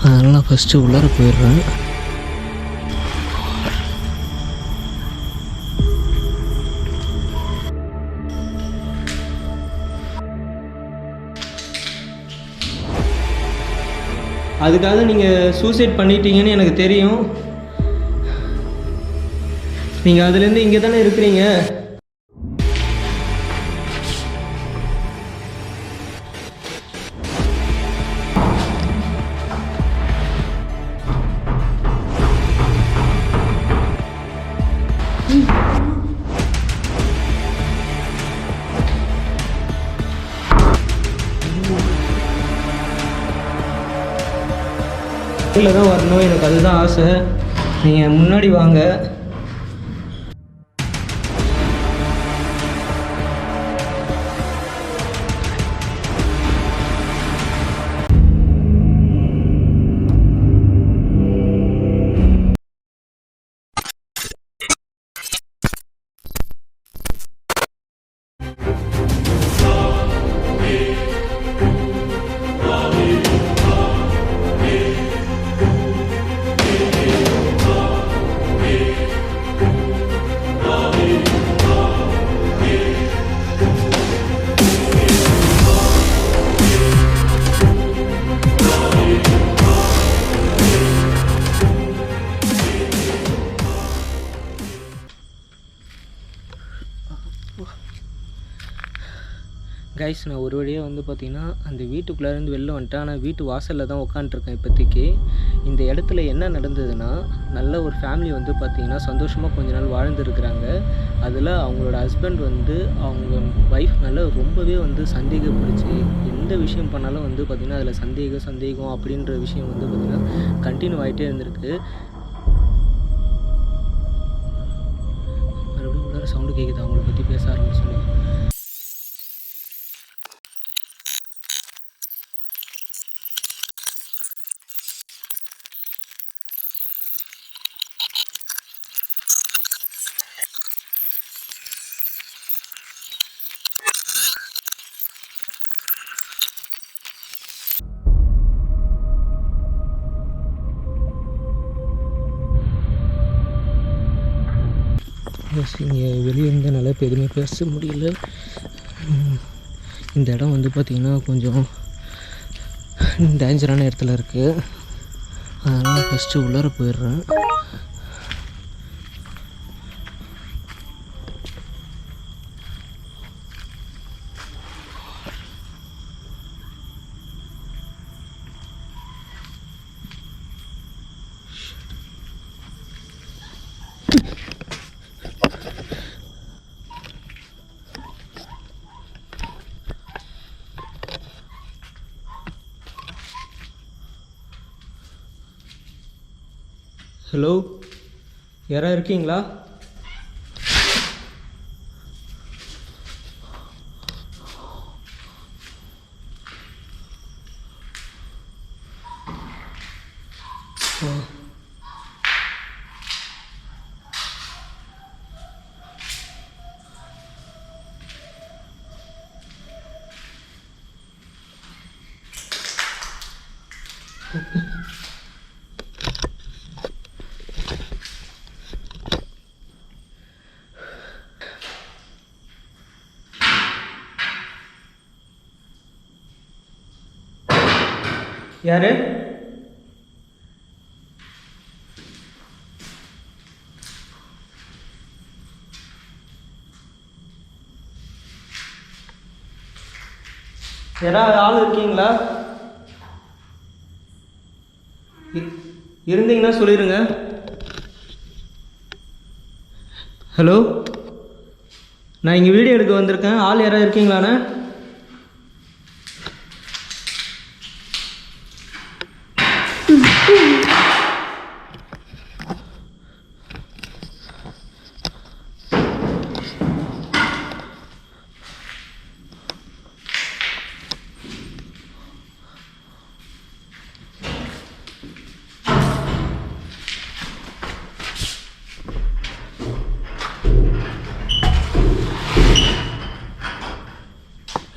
அதனால் நான் ஃபஸ்ட்டு உள்ளார போயிடுறேன். அதுக்காக நீங்கள் சூசைட் பண்ணிட்டீங்கன்னு எனக்கு தெரியும். நீங்கள் அதுலேருந்து இங்கே தானே இருக்கிறீங்க. இதில் தான் வரணும், எனக்கு அதுதான் ஆசை. நீங்கள் முன்னாடி வாங்க. கைஸ், நான் ஒரு வழியாக வந்து பார்த்திங்கன்னா அந்த வீட்டுக்குள்ளேருந்து வெளில வந்துட்டேன். ஆனால் வீட்டு வாசலில் தான் உட்காண்ட்ருக்கேன் இப்போதைக்கு. இந்த இடத்துல என்ன நடந்ததுன்னா, நல்ல ஒரு ஃபேமிலி வந்து பார்த்திங்கன்னா சந்தோஷமாக கொஞ்ச நாள் வாழ்ந்துருக்குறாங்க. அதில் அவங்களோட ஹஸ்பண்ட் வந்து அவங்க ஒய்ஃப் மேலே ரொம்பவே வந்து சந்தேகப்படுச்சு. எந்த விஷயம் பண்ணாலும் வந்து பார்த்திங்கன்னா அதில் சந்தேகம் அப்படின்ற விஷயம் வந்து பார்த்திங்கன்னா கண்டினியூ ஆகிட்டே இருந்திருக்கு. மறுபடியும் உள்ளார சவுண்டு கேட்குது, அவங்கள பற்றி பேச ஆரம்பிச்சோன்னே. இங்கே வெளியே இருந்தனால இப்போ எதுவுமே பேச முடியல. இந்த இடம் வந்து பார்த்திங்கன்னா கொஞ்சம் டேஞ்சரான இடத்துல இருக்குது. அதனால் ஃபஸ்ட்டு உள்ளார போயிடுறேன். ஹலோ, யாராவது இருக்கீங்களா? யாரு? யாராவது ஆள் இருக்கீங்களா? இருந்தீங்கன்னா சொல்லிடுங்க. ஹலோ, நான் இங்கே வீடியோ எடுக்க வந்திருக்கேன். ஆள் யாராவது இருக்கீங்களாண்ணே?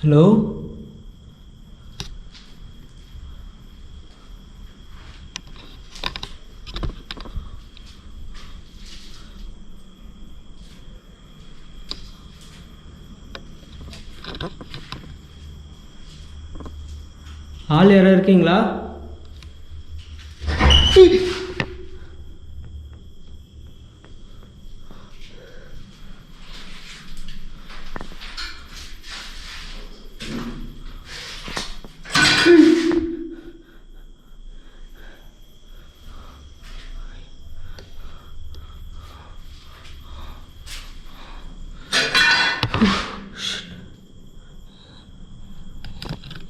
ஹலோ, ஆள் யாராவது இருக்கீங்களா?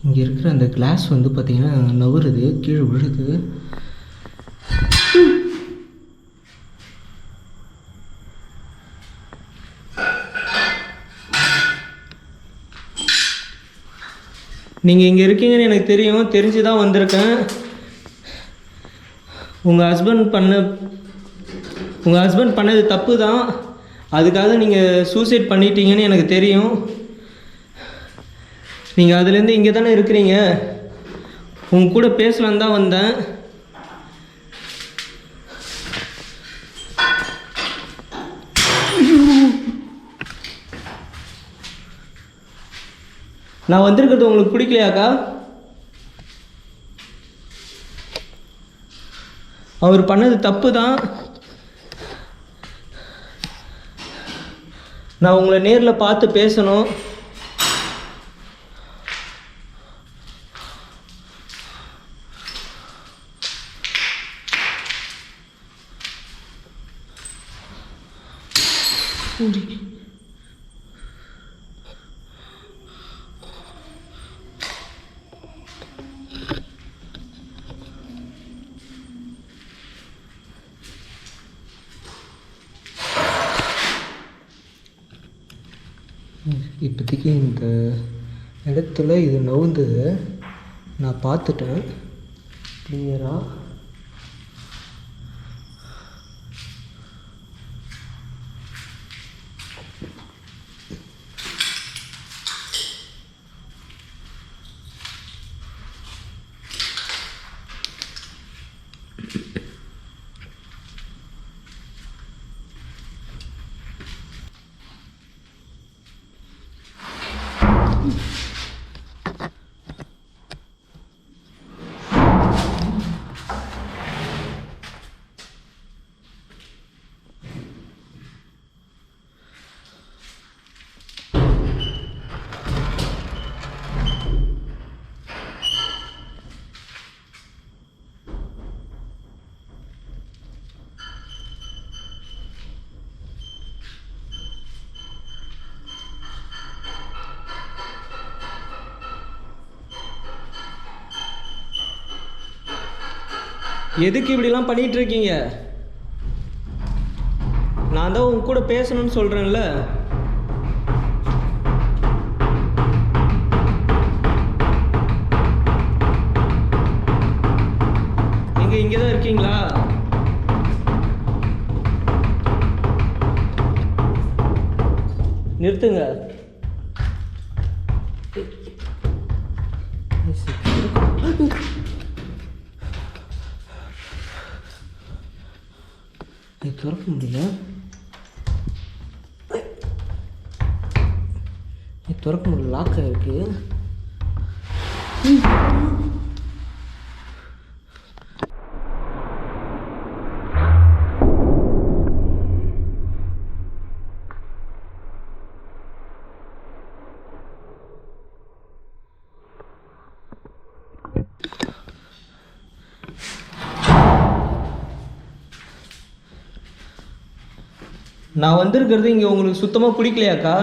இங்கே இருக்கிற அந்த கிளாஸ் வந்து பார்த்திங்கன்னா நவுறுது, கீழே விழுது. நீங்கள் இங்கே இருக்கீங்கன்னு எனக்கு தெரியும், தெரிஞ்சு தான் வந்திருக்கேன். உங்கள் ஹஸ்பண்ட் பண்ணது தப்பு தான். அதுக்காக நீங்கள் சூசைட் பண்ணிட்டீங்கன்னு எனக்கு தெரியும். நீங்கள் அதுலேருந்து இங்கே தானே இருக்கிறீங்க. உங்க கூட பேசலான்னு தான் வந்தேன். நான் வந்திருக்கிறது உங்களுக்கு பிடிக்கலையாக்கா? அவர் பண்ணது தப்பு தான். நான் உங்களை நேரில் பார்த்து பேசணும். இப்போதைக்கு இந்த இடத்துல இது நவுந்தது நான் பார்த்துட்டேன் கிளியராக. எதுக்கு இப்படிலாம் பண்ணிகிட்டு இருக்கீங்க? நான் தான் உங்க கூட பேசணும்னு சொல்கிறேன்ல. நீங்கள் இங்கே தான் இருக்கீங்களா? நிறுத்துங்க. இது திறக்க முடியல. இது திறக்க முடியல, லாக்காக இருக்கு. நான் வந்திருக்கிறது இங்கே உங்களுக்கு சுத்தமாக பிடிக்கலையாக்கா?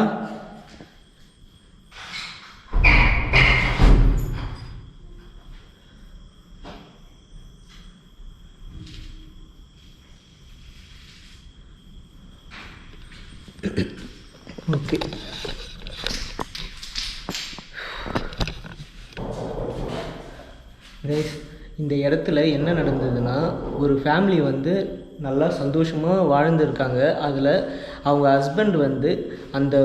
ஓகே, இந்த இடத்துல என்ன நடந்ததுன்னா, ஒரு ஃபேமிலி வந்து நல்லா சந்தோஷமாக வாழ்ந்துருக்காங்க. அதில் அவங்க ஹஸ்பண்ட் வந்து அந்த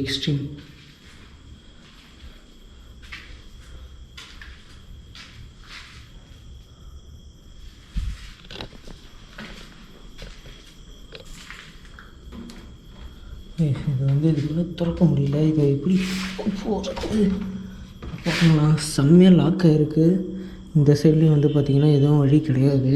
எக்ஸ்ட்ரீம். இது வந்து இதுக்குள்ளே திறக்க முடியல. இதை எப்படி போகிறது பார்க்கலாம். செம்மையாக லாக் ஆகிருக்கு. இந்த சைட்லேயும் வந்து பார்த்திங்கன்னா எதுவும் வழி கிடையாது.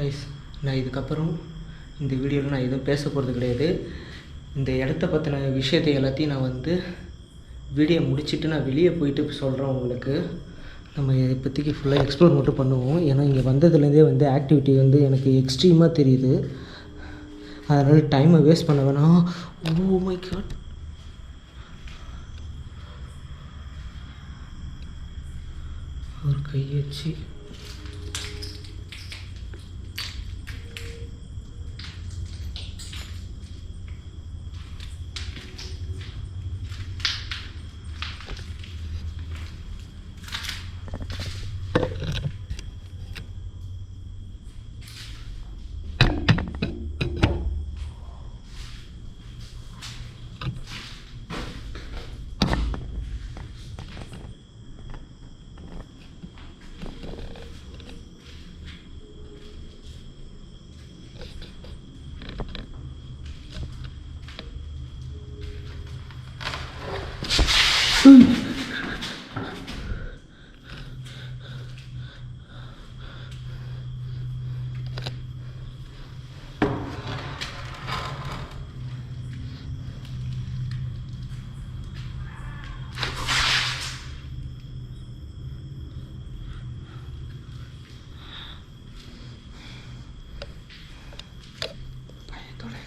கைஸ், நான் இதுக்கப்புறம் இந்த வீடியோவில் நான் எதுவும் பேச போகிறது கிடையாது. இந்த இடத்த பற்றின விஷயத்தை எல்லாத்தையும் நான் வந்து வீடியோ முடிச்சுட்டு நான் வெளியே போயிட்டு சொல்கிறேன் உங்களுக்கு. நம்ம இதை பற்றிக்கு ஃபுல்லாக எக்ஸ்ப்ளோர் மட்டும் பண்ணுவோம். ஏன்னா இங்கே வந்ததுலேருந்தே வந்து ஆக்டிவிட்டி வந்து எனக்கு எக்ஸ்ட்ரீமாக தெரியுது. அதனால் டைமை வேஸ்ட் பண்ண வேணாம். ஓ மை காட், ஒரு கை வச்சு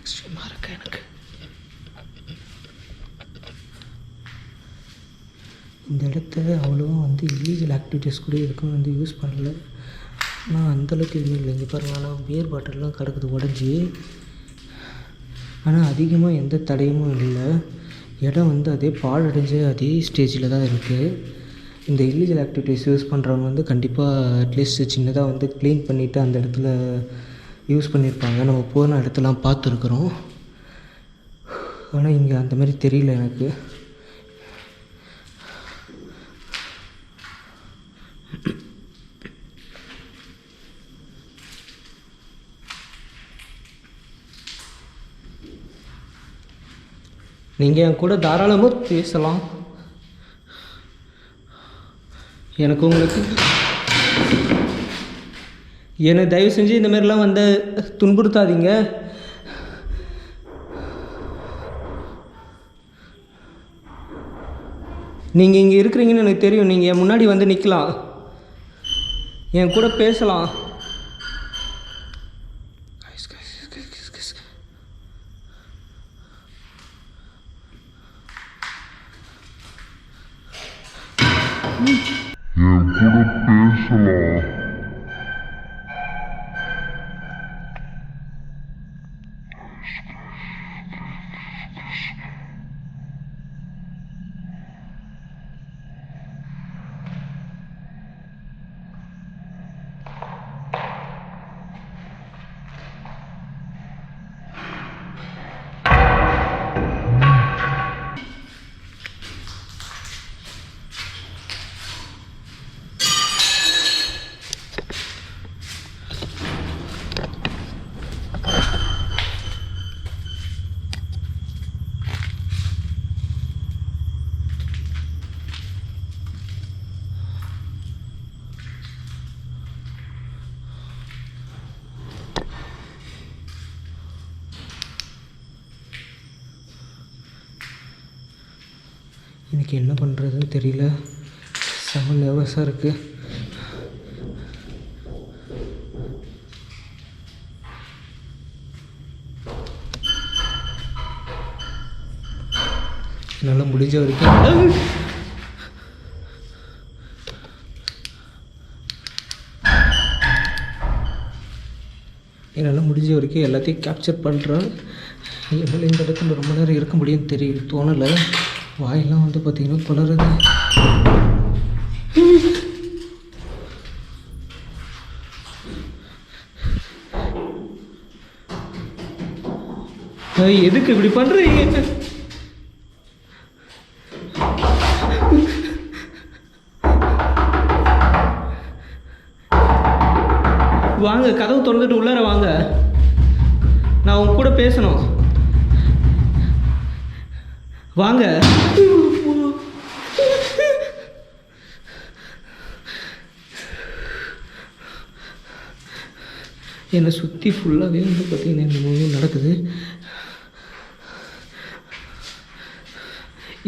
எக்ஸ்ட்ரீமாக இருக்கு எனக்கு. இந்த இடத்த அவ்வளோவா வந்து இல்லீகல் ஆக்டிவிட்டீஸ் கூட எதுக்கும் வந்து யூஸ் பண்ணல. ஆனால் அந்தளவுக்கு எதுவும் இல்லை. இங்கே பாருங்கள், ஆனால் பியர் பாட்டில்லாம் கிடக்குது உடஞ்சி. ஆனால் அதிகமாக எந்த தடையும் இல்லை. இடம் வந்து அதே பாழடைஞ்ச அதே ஸ்டேஜில் தான் இருக்குது. இந்த இல்லீகல் ஆக்டிவிட்டீஸ் யூஸ் பண்ணுறவங்க வந்து கண்டிப்பாக அட்லீஸ்ட் சின்னதாக வந்து க்ளீன் பண்ணிவிட்டு அந்த இடத்துல யூஸ் பண்ணியிருப்பாங்க. நம்ம போன இடத்தெல்லாம் பார்த்துருக்குறோம். ஆனால் இங்கே அந்த மாதிரி தெரியல எனக்கு. நீங்கள் என் கூட தாராளமாக பேசலாம். எனக்கு உங்களுக்கு என்னை தயவு செஞ்சு இந்த மாதிரிலாம் வந்து துன்புறுத்தாதீங்க. நீங்கள் இங்கே இருக்கிறீங்கன்னு எனக்கு தெரியும். நீங்கள் என் முன்னாடி வந்து நிற்கலாம், என் கூட பேசலாம். என் கூட பேசலாம். எனக்கு என்ன பண்ணுறதுன்னு தெரியல. செம நர்வஸாக இருக்குது. என்னால் முடிஞ்ச வரைக்கும் எல்லாத்தையும் கேப்சர் பண்ணுறேன். என்னால் இந்த இடத்துல ரொம்ப நேரம் இருக்க முடியும்னு தோணலை. வாயெல்லாம் வந்து பார்த்திங்கன்னா குளருது. எதுக்கு இப்படி பண்ணுறீங்க? வாங்க, கதவு திறந்துட்டு உள்ளார வாங்க. நான் உங்க கூட பேசணும். வாங்க. என்னை சுற்றி ஃபுல்லாகவே வந்து பார்த்திங்கன்னா இந்த மூவி நடக்குது.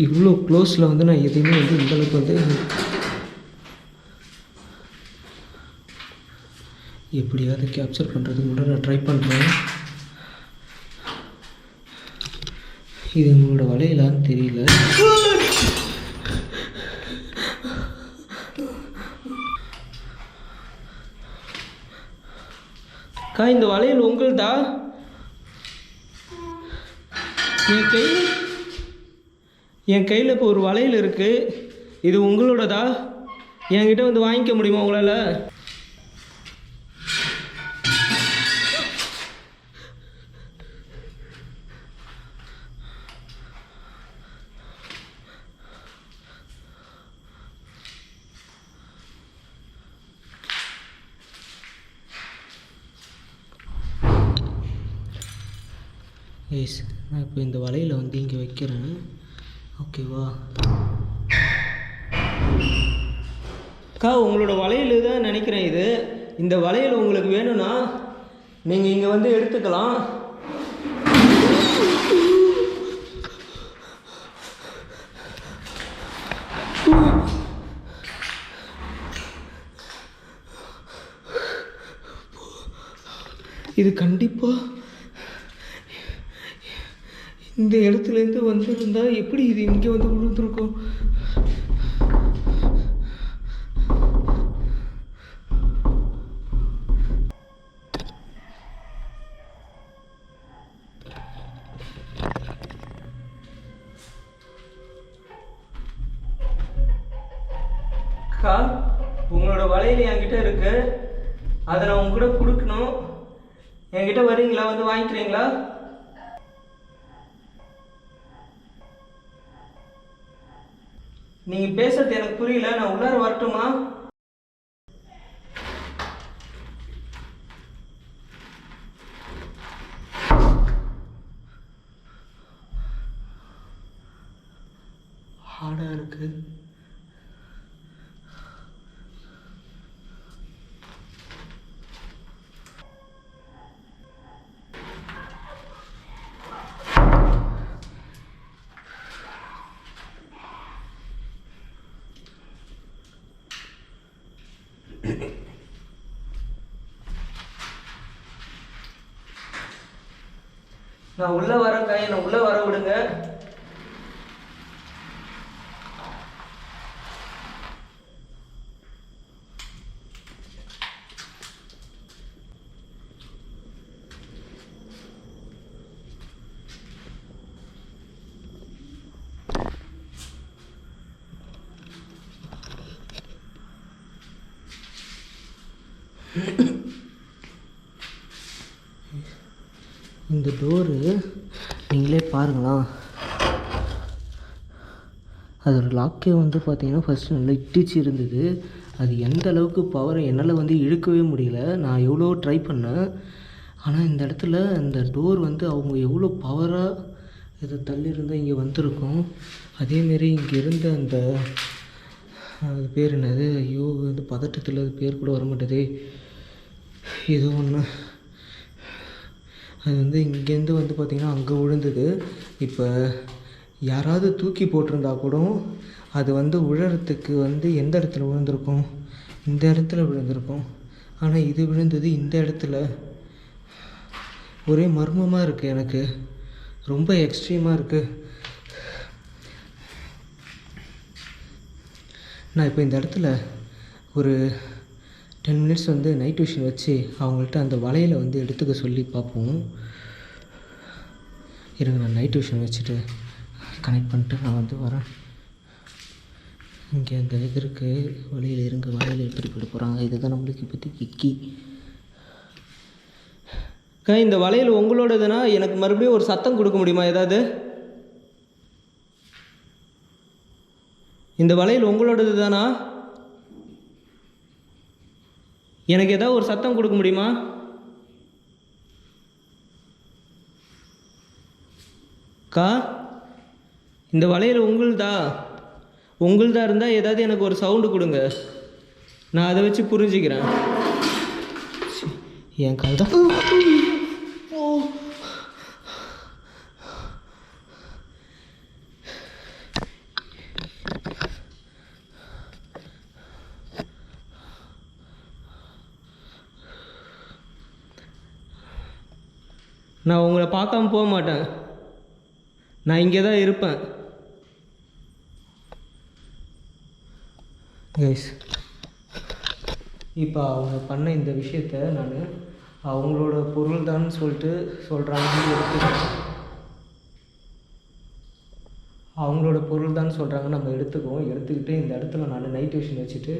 இவ்வளோ க்ளோஸில் வந்து நான் எதையுமே வந்து இந்தளவுக்கு வந்து எப்படியாவது கேப்சர் பண்ணுறதுக்கு கூட நான் ட்ரை பண்ணுறேன். இது உங்களோட வலையிலான்னு தெரியல. அக்கா, இந்த வளையல் உங்களுதா? என் கையில் இப்போ ஒரு வளையல் இருக்குது. இது உங்களோடதா? என்கிட்ட வந்து வாங்கிக்க முடியுமா உங்களால்? எஸ், நான் இப்போ இந்த வலையில் வந்து இங்கே வைக்கிறேன். ஓகேவா அக்கா, உங்களோட வளையல் தான் நினைக்கிறேன் இது. இந்த வளையல் உங்களுக்கு வேணும்னா நீங்கள் இங்கே வந்து எடுத்துக்கலாம். இது கண்டிப்பாக இந்த இடத்துலேருந்து வந்திருந்தா எப்படி இது இங்கே வந்து விழுந்துருக்கும்? அக்கா, உங்களோட வலையில் என்கிட்ட இருக்கு. அதை நான் உங்ககிட்ட கொடுக்கணும். என்கிட்ட வரீங்களா? வந்து வாங்கிக்கிறீங்களா? நீங்கள் பேசுறது எனக்கு புரியல. நான் உள்ளார வரட்டுமா? ஹார்டாக இருக்கு. நான் உள்ளே வரேங்க, என்னை உள்ளே வர விடுங்க. இந்த டோரு நீங்களே பாருங்களா, அதோட லாக்கே வந்து பார்த்திங்கன்னா ஃபஸ்ட்டு நல்லா இட்டிச்சு இருந்தது. அது எந்த அளவுக்கு பவரை என்னால் வந்து இழுக்கவே முடியல. நான் எவ்வளோ ட்ரை பண்ணேன். ஆனால் இந்த இடத்துல அந்த டோர் வந்து அவங்க எவ்வளோ பவராக இதை தள்ளியிருந்தால் இங்கே வந்திருக்கும். அதேமாரி இங்கே இருந்த அந்த அது பேர் என்னது, ஐயோ வந்து பதட்டத்தில் அது பேர் கூட வர மாட்டேதே, ஏதோ ஒன்று. அது வந்து இங்கேருந்து வந்து பார்த்திங்கன்னா அங்கே விழுந்தது. இப்போ யாராவது தூக்கி போட்டிருந்தா கூட அது வந்து விழறதுக்கு வந்து எந்த இடத்துல விழுந்திருக்கும்? இந்த இடத்துல விழுந்திருக்கும். ஆனால் இது விழுந்தது இந்த இடத்துல. ஒரே மர்மமாக இருக்குது எனக்கு, ரொம்ப எக்ஸ்ட்ரீமாக இருக்குது. நான் இப்போ இந்த இடத்துல ஒரு 10 மினிட்ஸ் வந்து நைட் விஷன் வச்சு அவங்கள்ட்ட அந்த வலையில் வந்து எடுத்துக்க சொல்லி பார்ப்போம். இருங்க, நான் நைட் விஷன் வச்சுட்டு கனெக்ட் பண்ணிட்டு நான் வந்து வரேன். இங்கே அந்த இது இருக்குது, வலையில் இருங்க, வலையில் எடுத்துகிட்டு போயிட்டு போகிறாங்க. இதுதான் நம்மளுக்கு இப்போதைக்கு கீ. இந்த வலையில் உங்களோடதுன்னா எனக்கு மறுபடியும் ஒரு சத்தம் கொடுக்க முடியுமா ஏதாவது? இந்த வலையில் உங்களோடது தானா? எனக்கு ஏதாவது ஒரு சத்தம் கொடுக்க முடியுமா? அக்கா, இந்த வலையில் உங்களுதா இருந்தால் ஏதாவது எனக்கு ஒரு சவுண்டு கொடுங்க, நான் அதை வச்சு புரிஞ்சுக்கிறேன். என் கால் தான். நான் உங்களை பார்க்காம போக மாட்டேன், நான் இங்கே தான் இருப்பேன். கைஸ், இப்போ அவங்க பண்ண இந்த விஷயத்த நான் அவங்களோட பொருள் தான் சொல்லிட்டு சொல்கிறாங்கன்னு அவங்களோட பொருள் தான் சொல்கிறாங்க, நம்ம எடுத்துக்கிட்டு இந்த இடத்துல நான் நைட் விஷன் வச்சுட்டு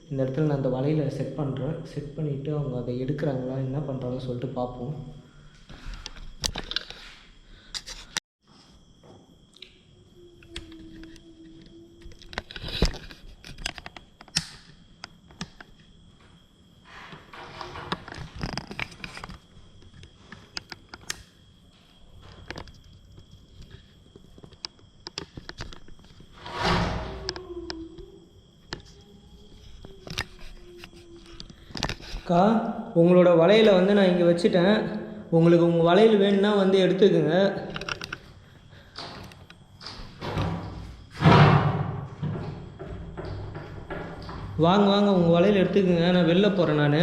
இந்த இடத்துல நான் அந்த வலையில் செட் பண்ணுறேன். செட் பண்ணிவிட்டு அவங்க அதை எடுக்கிறாங்களா என்ன பண்ணுறாங்கன்னு சொல்லிட்டு பார்ப்போம். அக்கா, உங்களோட வலையில் வந்து நான் இங்கே வச்சுட்டேன். உங்களுக்கு உங்கள் வலையில் வேணும்னா வந்து எடுத்துக்கோங்க. வாங்க உங்கள் வலையில் எடுத்துக்கோங்க, நான் வெளில போகிறேன். நான்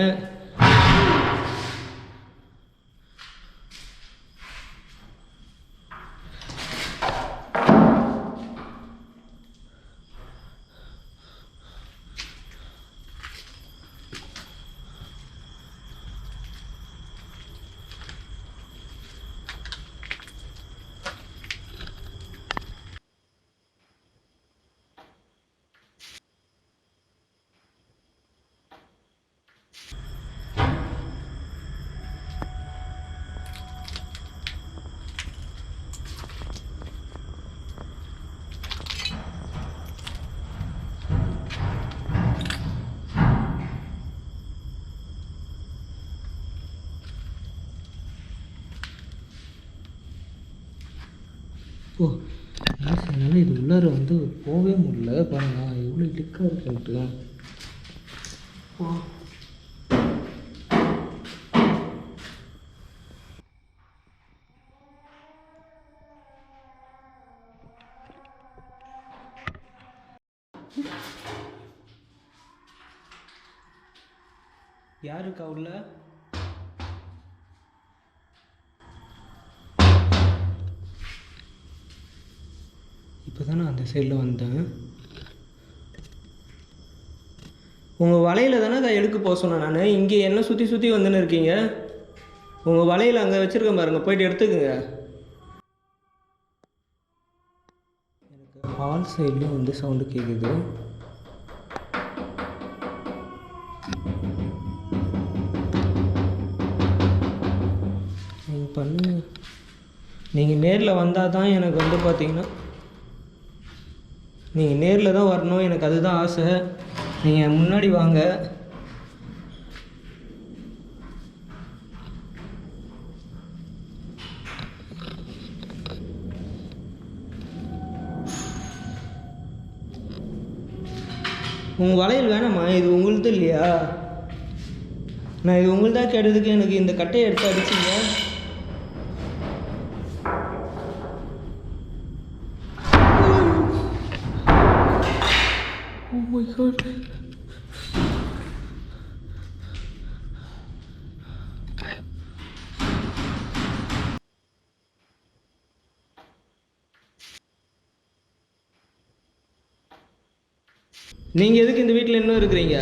என்னால் இது உள்ளார வந்து போகவே முடியல. பாருங்க எவ்வளோ டிக்காக இருக்குன்ட்டு. யாருக்கா உள்ள? இப்போ தான் நான் அந்த சைடில் வந்தேன். உங்கள் வலையில் தானே அதை எடுக்க போக சொன்னேன் நான். இங்கே என்ன சுற்றி வந்துன்னு இருக்கீங்க. உங்கள் வலையில் அங்கே வச்சுருக்கேன் பாருங்கள், போயிட்டு எடுத்துக்கோங்க. எனக்கு ஹால் சைட்லேயும் வந்து சவுண்டு கேட்குது. நீங்கள் பண்ணுங்க. நீங்கள் நேரில் வந்தால் தான் எனக்கு வந்து பார்த்தீங்கன்னா, நீங்கள் நேரில் தான் வரணும், எனக்கு அதுதான் ஆசை. நீங்கள் முன்னாடி வாங்க. உங்கள் வளையல் வேணாம்மா, இது உங்களுது இல்லையா? நான் இது உங்களுதான் கேட்டதுக்கு எனக்கு இந்த கட்டையை எடுத்து அடிச்சிங்க. Oh my God. நீங்கள் எதுக்கு இந்த வீட்டில் இன்னும் இருக்கிறீங்க?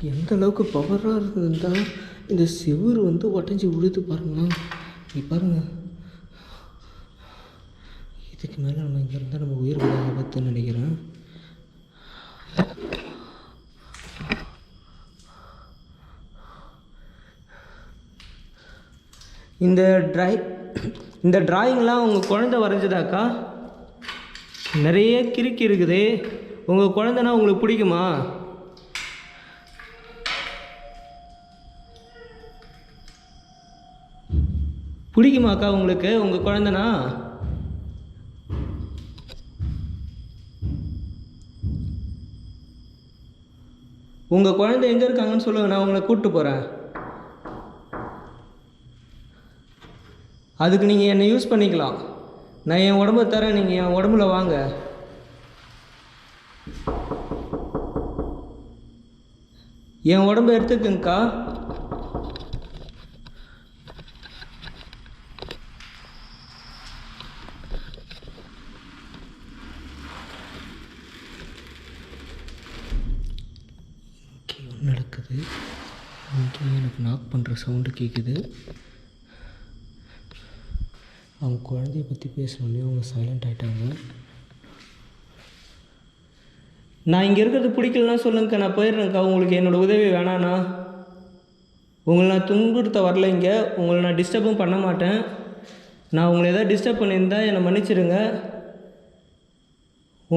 எந்த அளவுக்கு பவராக இருக்குதுன்னா இந்த செவுரு வந்து உடஞ்சி விழுது பாருங்களேன். நீ பாருங்கள், இதுக்கு மேலே நம்ம இங்கே இருந்தால் நம்ம உயிர் விட ஆபத்துன்னு நினைக்கிறேன். இந்த டிராயிங்லாம் உங்கள் குழந்தை வரைஞ்சதாக்கா? நிறைய கிறுக்கி இருக்குது. உங்கள் குழந்தைனா உங்களுக்கு பிடிக்குமா? பிடிக்குமாக்கா உங்களுக்கு உங்கள் குழந்தைனா? உங்கள் குழந்தை எங்கே இருக்காங்கன்னு சொல்லுங்கள், நான் உங்களை கூப்பிட்டு போகிறேன். அதுக்கு நீங்கள் என்னை யூஸ் பண்ணிக்கலாம். நான் என் உடம்பை தரேன், நீங்கள் என் உடம்புல வாங்க. என் உடம்பை எடுத்துக்குங்கக்கா. நடக்குது இங்கே, எனக்கு நாக் பண்ணுற சவுண்டு கேட்குது. அவங்க குழந்தைய பற்றி பேசினோடனே அவங்க சைலண்ட் ஆகிட்டாங்க. நான் இங்கே இருக்கிறது பிடிக்கலன்னா சொல்லுங்கக்கா, நான் போயிடுறேங்க்கா. உங்களுக்கு என்னோடய உதவி வேணாண்ணா. உங்களை நான் துன்புறுத்த வரல, இங்கே உங்களை நான் டிஸ்டர்பும் பண்ண மாட்டேன். நான் உங்களை எதாவது டிஸ்டர்ப் பண்ணியிருந்தால் என்னை மன்னிச்சிடுங்க.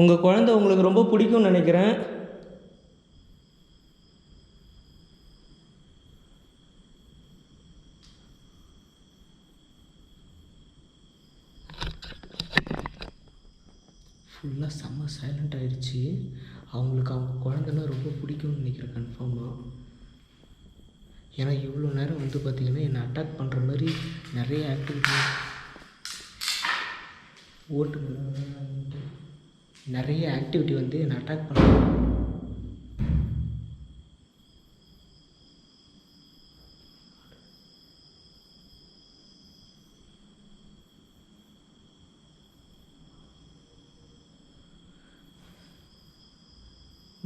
உங்கள் குழந்தை உங்களுக்கு ரொம்ப பிடிக்கும்னு நினைக்கிறேன். ஃபுல்லாக செம்ம சைலண்ட் ஆகிடுச்சு. அவங்களுக்கு அவங்க குழந்தைன்னா ரொம்ப பிடிக்கும்னு நினைக்கிறேன் கன்ஃபார்மாக. ஏன்னா இவ்வளோ நேரம் வந்து பார்த்திங்கன்னா என்னை அட்டாக் பண்ணுற மாதிரி நிறைய ஆக்டிவிட்டி, நிறைய ஆக்டிவிட்டி வந்து என்னை அட்டாக் பண்ணுறாங்க.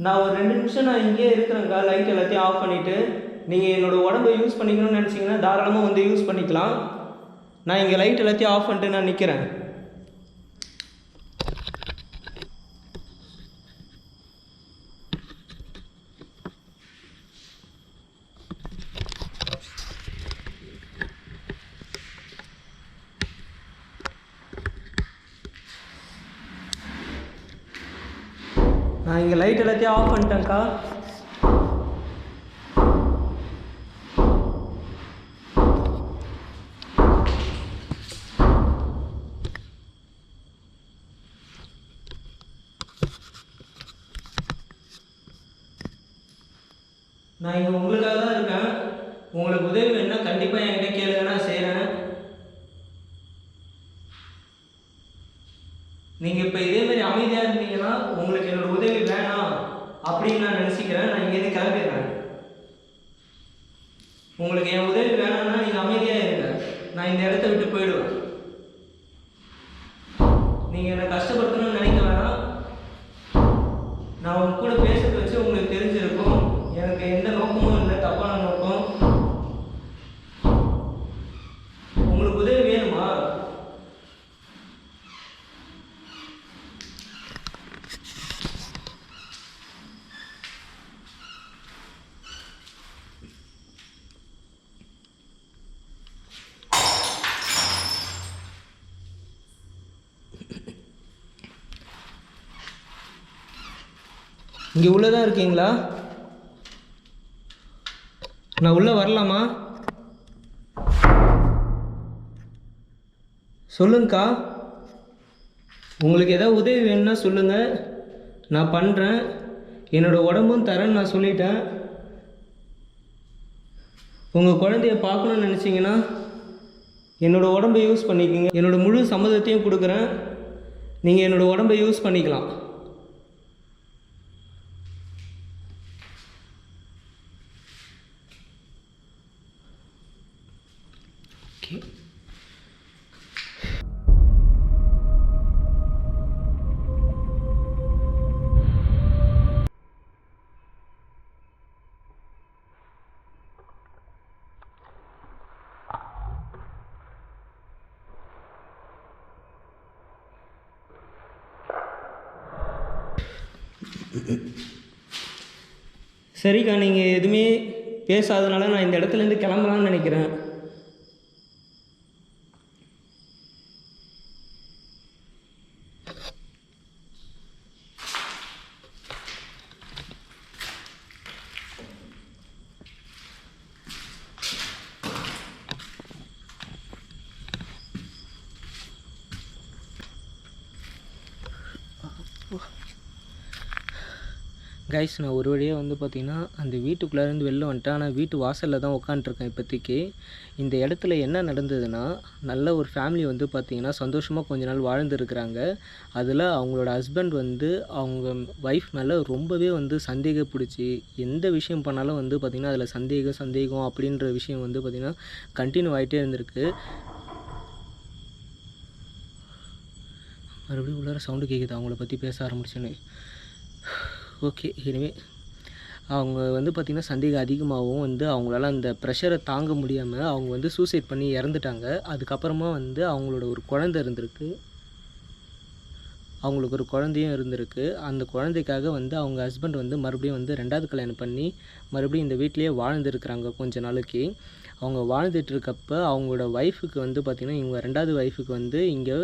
நான் ஒரு 2 நிமிஷம் நான் இங்கேயே இருக்கிறேங்க்கா. லைட் எல்லாத்தையும் ஆஃப் பண்ணிவிட்டு நீங்கள் என்னோடய உடம்பை யூஸ் பண்ணிக்கணும்னு நினச்சிங்கன்னா தாராளமாக வந்து யூஸ் பண்ணிக்கலாம். நான் இங்கே லைட் எல்லாத்தையும் ஆஃப் பண்ணிட்டு நான் நிற்கிறேன். நான் இங்கே லைட் எல்லாத்தையும் ஆஃப் பண்ணிட்டேன்க்கா. நான் இங்கே உங்களுக்காக தான் இருக்கேன். உங்களுக்கு உதவி வேணுன்னா கண்டிப்பாக என்கிட்ட கேளுங்க, நான் செய்கிறேன். நீங்கள் இப்போ இதேமாதிரி அமைதியாக இருந்தீங்கன்னா உங்களுக்கு என்னோடய உதவி வேணாம் அப்படின்னு நான் நினச்சிக்கிறேன். நான் இங்கேருந்து கிளம்பிடுறேன். உங்களுக்கு என் உதவி வேணாம்னா நீங்கள் அமைதியாக இருங்க. நான் இந்த இடத்த விட்டு போயிடுவேன். நீங்கள் என்னை கஷ்டப்படுத்தணும்னு நினைக்க வேணாம். நான் உங்க கூட பேசுறத வச்சு உங்களுக்கு தெரிஞ்சிருக்கும் எனக்கு எந்த நோக்கமும் இல்லை, தப்பான நோக்கம். உங்களுக்கு உதவி வேணுமா? இங்கே உள்ளதான் இருக்கீங்களா? நான் உள்ளே வரலாமா? சொல்லுங்கக்கா. உங்களுக்கு ஏதாவது உதவி வேணும்னா சொல்லுங்கள். நான் பண்ணுறேன், என்னோடய உடம்பும் தரேன்னு நான் சொல்லிட்டேன். உங்கள் குழந்தைய பார்க்கணுன்னு நினச்சிங்கன்னா என்னோடய உடம்பை யூஸ் பண்ணிக்கோங்க. என்னோடய முழு சம்மதத்தையும் கொடுக்குறேன், நீங்கள் என்னோடய உடம்பை யூஸ் பண்ணிக்கலாம். ஓகே. சரிக்கா, நீங்கள் எதுவுமே பேசாதனால நான் இந்த இடத்துலேருந்து கிளம்பலான்னு நினைக்கிறேன். கைஸ், நான் ஒரு வழியாக வந்து பார்த்திங்கன்னா அந்த வீட்டுக்குள்ளேருந்து வெளில வந்துட்டேன். ஆனால் வீட்டு வாசலில் தான் உட்காண்ட்ருக்கேன் இப்போதைக்கு. இந்த இடத்துல என்ன நடந்ததுன்னா, நல்ல ஒரு ஃபேமிலி வந்து பார்த்திங்கன்னா சந்தோஷமாக கொஞ்ச நாள் வாழ்ந்துருக்குறாங்க. அதில் அவங்களோட ஹஸ்பண்ட் வந்து அவங்க ஒய்ஃப் மேலே ரொம்பவே வந்து சந்தேகம் பிடிச்சி எந்த விஷயம் பண்ணாலும் வந்து பார்த்திங்கன்னா அதில் சந்தேகம் அப்படின்ற விஷயம் வந்து பார்த்திங்கன்னா கண்டினியூ ஆகிட்டே இருந்திருக்கு. மறுபடியும் உள்ளார சவுண்டு கேட்குது அவங்கள பற்றி பேச ஆரம்பிச்சோன்னு. ஓகே, இனிமே அவங்க வந்து பார்த்திங்கன்னா சந்தேகம் அதிகமாகவும் வந்து அவங்களால அந்த ப்ரெஷரை தாங்க முடியாமல் அவங்க வந்து சூசைட் பண்ணி இறந்துட்டாங்க. அதுக்கப்புறமா வந்து அவங்களோட ஒரு குழந்தை இருந்திருக்கு, அவங்களுக்கு ஒரு குழந்தையும் இருந்திருக்கு. அந்த குழந்தைக்காக வந்து அவங்க ஹஸ்பண்ட் வந்து மறுபடியும் வந்து 2வது கல்யாணம் பண்ணி மறுபடியும் இந்த வீட்டிலேயே வாழ்ந்துருக்குறாங்க கொஞ்ச நாளைக்கு. அவங்க வாழ்ந்துட்டுருக்கப்ப அவங்களோட ஒய்ஃபுக்கு வந்து பார்த்திங்கன்னா இவங்க 2வது ஒய்ஃபுக்கு வந்து இங்கே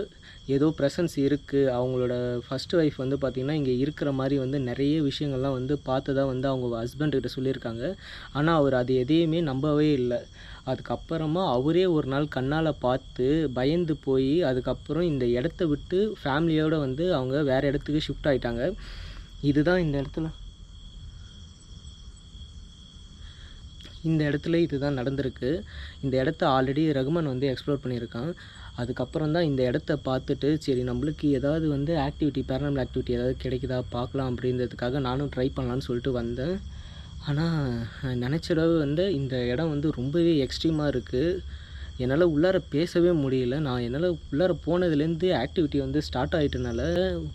ஏதோ ப்ரெசன்ஸ் இருக்குது. அவங்களோட ஃபஸ்ட்டு ஒய்ஃப் வந்து பார்த்திங்கன்னா இங்கே இருக்கிற மாதிரி வந்து நிறைய விஷயங்கள்லாம் வந்து பார்த்ததா வந்து அவங்க ஹஸ்பண்ட்கிட்ட சொல்லியிருக்காங்க. ஆனால் அவர் அது எதையுமே நம்பவே இல்லை. அதுக்கப்புறமா அவரே ஒரு நாள் கண்ணால் பார்த்து பயந்து போய் அதுக்கப்புறம் இந்த இடத்த விட்டு ஃபேமிலியோடு வந்து அவங்க வேறு இடத்துக்கு ஷிஃப்ட் ஆகிட்டாங்க. இதுதான் இந்த இடத்துல இதுதான் நடந்திருக்கு. இந்த இடத்த ஆல்ரெடி ரகுமான் வந்து எக்ஸ்ப்ளோர் பண்ணியிருக்கான். அதுக்கப்புறம் தான் இந்த இடத்த பார்த்துட்டு சரி நம்மளுக்கு ஏதாவது வந்து பேரனாமல் ஆக்டிவிட்டி ஏதாவது கிடைக்குதா பார்க்கலாம் அப்படின்றதுக்காக நானும் ட்ரை பண்ணலான்னு சொல்லிட்டு வந்தேன். ஆனால் நினச்சளவு வந்து இந்த இடம் வந்து ரொம்பவே எக்ஸ்ட்ரீமாக இருக்குது. என்னால் உள்ளார பேசவே முடியல. என்னால் உள்ளார போனதுலேருந்து ஆக்டிவிட்டி வந்து ஸ்டார்ட் ஆகிட்டனால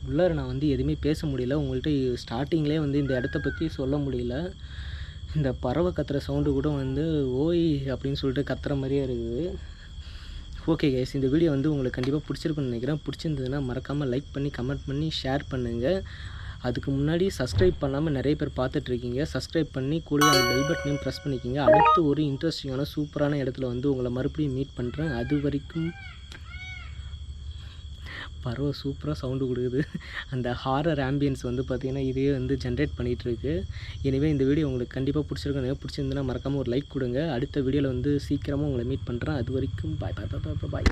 உள்ளார நான் வந்து எதுவுமே பேச முடியல. உங்கள்கிட்ட ஸ்டார்டிங்லேயே வந்து இந்த இடத்த பற்றி சொல்ல முடியல. இந்த பறவை கத்துற சவுண்டு கூட வந்து ஓய் அப்படின்னு சொல்லிட்டு கத்துற மாதிரியே இருக்குது. ஓகே கைஸ், இந்த வீடியோ வந்து உங்களுக்கு கண்டிப்பாக பிடிச்சிருக்குன்னு நினைக்கிறேன். பிடிச்சிருந்ததுன்னா மறக்காமல் லைக் பண்ணி கமெண்ட் பண்ணி ஷேர் பண்ணுங்கள். அதுக்கு முன்னாடி சப்ஸ்கிரைப் பண்ணாமல் நிறைய பேர் பார்த்துட்ருக்கீங்க. சப்ஸ்கிரைப் பண்ணி கூட அந்த பெல் பட்டனையும் ப்ரெஸ் பண்ணிக்கிங்க. அடுத்து ஒரு இன்ட்ரெஸ்டிங்கான சூப்பரான இடத்துல வந்து உங்களை மறுபடியும் மீட் பண்ணுறேன். அது வரைக்கும் பறவை சூப்பராக சவுண்டு கொடுக்குது. அந்த ஹாரர் ஆம்பியன்ஸ் வந்து பார்த்திங்கன்னா இதையே வந்து ஜென்ரேட் பண்ணிகிட்ருக்கு. எனவே இந்த வீடியோ உங்களுக்கு கண்டிப்பாக பிடிச்சிருந்துன்னா மறக்காமல் ஒரு லைக் கொடுங்க. அடுத்த வீடியோவில் வந்து சீக்கிரமாக உங்களை மீட் பண்ணுறேன். அது வரைக்கும் பாய்.